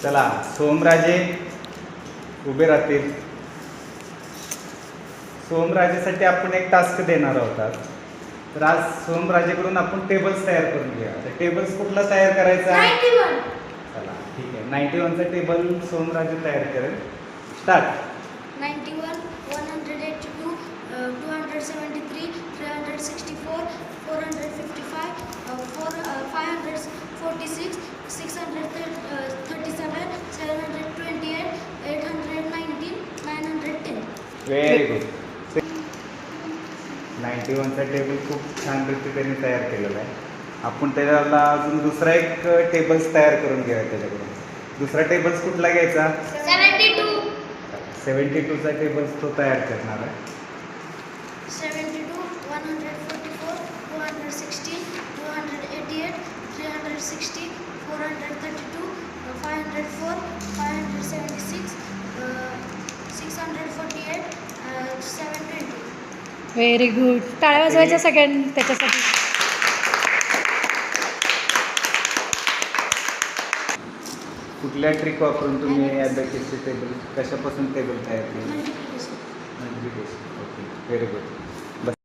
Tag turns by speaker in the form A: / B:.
A: चला सोमराजे उभे राहतील. सोमराजेसाठी आपण एक टास्क देणार आहोत. तर आज सोमराजेकडून आपण टेबल्स तयार करून घेऊया. तर टेबल्स कुठला तयार करायचा?
B: 91.
A: चला ठीक आहे. 91चा टेबल सोमराजे तयार करेल. स्टार्ट.
B: 91, 182, 273, 364, 455, 546, 637, 728, 819, 910.
A: Very good. 91चा टेबल खूप छान रीतीने तयार केलेला आहे. आपण त्याला अजून दुसरा एक टेबल्स तयार करून घेऊया त्याच्याकडून. दुसरा टेबल्स कुठला घ्यायचा?
B: 72.
A: 72चा टेबल्स तो तयार करणार आहे.
B: 72, 144, 216, 288, 360, 432, 504, 576, 648, 720.
C: Very good. टाळ्या वाजवायच्या सगळ्यांनी त्याच्यासाठी.
A: कुठल्या ट्रिक वापरून तुम्ही ॲबॅकसचे टेबल कशापासून टेबल तयार केले?
B: Multiplication.
A: Multiplication. Okay very good.